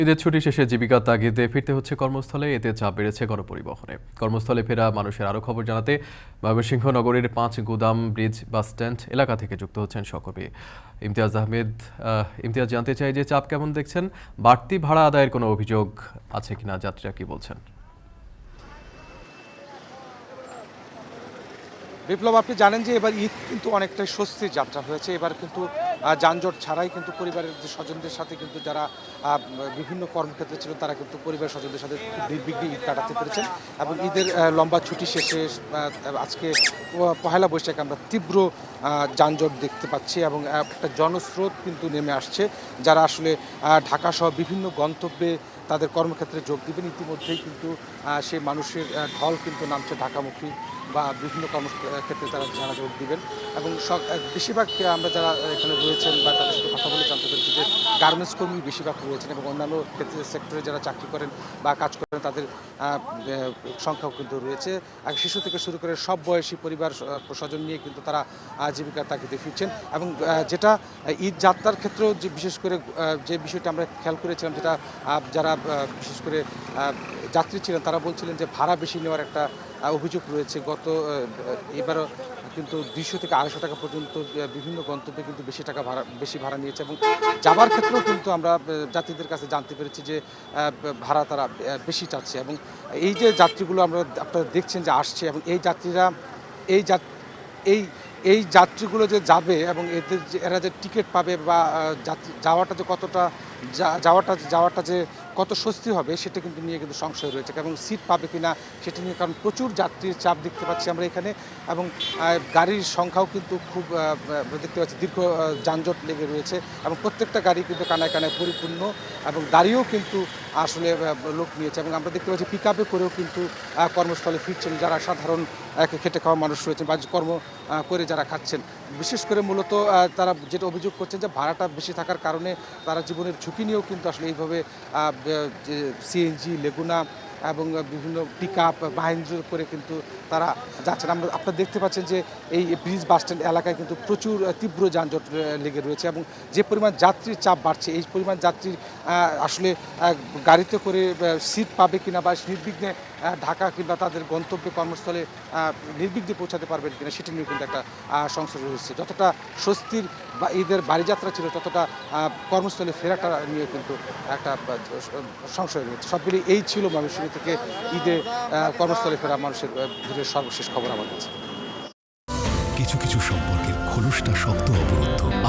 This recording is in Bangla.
ঈদের ছুটি শেষে জীবিকার তাগিদে ফিরতে হচ্ছে কর্মস্থলে। এতে চাপ বেড়েছে গণপরিবহনে। কর্মস্থলে ফেরা মানুষের আরও খবর জানাতে ময়মনসিংহ নগরীর ৫ গুদাম ব্রিজ বাসস্ট্যান্ড এলাকা থেকে যুক্ত হচ্ছেন সহকর্মী ইমতিয়াজ আহমেদ। ইমতিয়াজ, জানতে চাই যে চাপ কেমন দেখছেন, বাড়তি ভাড়া আদায়ের কোনো অভিযোগ আছে কিনা, যাত্রীরা কি বলছেন? বিপ্লব, আপনি জানেন যে এবার ঈদ কিন্তু অনেকটাই স্বস্তির যাত্রা হয়েছে। এবার কিন্তু যানজট ছাড়াই কিন্তু পরিবারের যে স্বজনদের সাথে কিন্তু যারা বিভিন্ন কর্মক্ষেত্রে ছিল তারা কিন্তু পরিবার স্বজনদের সাথে নির্বিঘ্নে ঈদ কাটাতে পেরেছেন। এবং ঈদের লম্বা ছুটি শেষে আজকে পহেলা বৈশাখে আমরা তীব্র যানজট দেখতে পাচ্ছি এবং একটা জনস্রোত কিন্তু নেমে আসছে, যারা আসলে ঢাকা সহ বিভিন্ন গন্তব্যে তাদের কর্মক্ষেত্রে যোগ দিবেন। ইতিমধ্যেই কিন্তু সেই মানুষের ঢল কিন্তু নামছে ঢাকামুখী বা বিভিন্ন কর্মক্ষেত্রে তারা যারা যোগ দিবেন। এবং বেশিরভাগ আমরা যারা এখানে রয়েছেন বা তাদের সাথে কথা বলে জানতে পেরেছি যে গার্মেন্টস কর্মী বেশিরভাগ রয়েছেন এবং অন্যান্য ক্ষেত্রে সেক্টরে যারা চাকরি করেন বা কাজ করেন তাদের সংখ্যাও কিন্তু রয়েছে। আর শিশু থেকে শুরু করে সব বয়সী পরিবার স্বজন নিয়ে কিন্তু তারা জীবিকার তাগিদে ফিরছেন। এবং যেটা ঈদ যাত্রার ক্ষেত্রেও যে বিশেষ করে যে বিষয়টা আমরা খেয়াল করেছিলাম, যেটা যারা বিশেষ করে যাত্রী ছিলেন তারা বলছিলেন যে ভাড়া বেশি নেওয়ার একটা অভিযোগ রয়েছে। এবারও কিন্তু 200 থেকে 250 টাকা পর্যন্ত বিভিন্ন গন্তব্যে কিন্তু বেশি ভাড়া নিয়েছে। এবং যাবার ক্ষেত্রেও কিন্তু আমরা যাত্রীদের কাছে জানতে পেরেছি যে ভাড়া তারা বেশি চাচ্ছে। এবং এই যে যাত্রীগুলো আপনারা দেখছেন যে আসছে, এবং এই যাত্রীরা এই যাত্রীগুলো যে যাবে এবং এরা যে টিকিট পাবে বা যাওয়াটা যে কতটা যাওয়াটা যে কত স্বস্তি হবে সেটা কিন্তু নিয়ে কিন্তু সংশয় রয়েছে, এবং সিট পাবে কিনা সেটা নিয়ে, কারণ প্রচুর যাত্রীর চাপ দেখতে পাচ্ছি আমরা এখানে। এবং গাড়ির সংখ্যাও কিন্তু খুব দেখতে পাচ্ছি, দীর্ঘ যানজট লেগে রয়েছে এবং প্রত্যেকটা গাড়ি কিন্তু কানায় কানায় পরিপূর্ণ এবং দাঁড়িয়েও কিন্তু আসলে লোক নিয়েছে। এবং আমরা দেখতে পাচ্ছি পিকআপে করেও কিন্তু কর্মস্থলে ফিরছেন যারা সাধারণ খেটে খাওয়া মানুষ রয়েছেন বা কর্ম করে যারা খাচ্ছেন। বিশেষ করে মূলত তারা যেটা অভিযোগ করছেন যে ভাড়াটা বেশি থাকার কারণে তারা জীবনের ঝুঁকি নিয়েও কিন্তু আসলে এইভাবে সিএনজি, লেগুনা এবং বিভিন্ন পিকআপ মাহেন্দ্র করে কিন্তু তারা যাচ্ছেন। আপনারা দেখতে পাচ্ছেন যে এই ব্রিজ বাসস্ট্যান্ড এলাকায় কিন্তু প্রচুর তীব্র যানজট লেগে রয়েছে এবং যে পরিমাণ যাত্রীর চাপ বাড়ছে, এই পরিমাণ যাত্রীর আসলে গাড়িতে করে সিট পাবে কিনা বা নির্বিঘ্নে ঢাকা কিংবা তাদের গন্তব্যে কর্মস্থলে নির্বিঘ্নে পৌঁছাতে পারবেন কিনা সেটি নিয়ে কিন্তু একটা সংশয় রয়েছে। যতটা স্বস্তির বা ঈদের বাড়িযাত্রা ছিল, ততটা কর্মস্থলে ফেরাটা নিয়ে কিন্তু একটা সংশয় রয়েছে। সব মিলিয়ে এই ছিল ময়মনসিংহ থেকে ঈদে কর্মস্থলে ফেরা মানুষের ভিড়ের সর্বশেষ খবর আমার কাছে। কিছু কিছু সম্পর্কের খোলসটা শক্ত অবরুদ্ধ।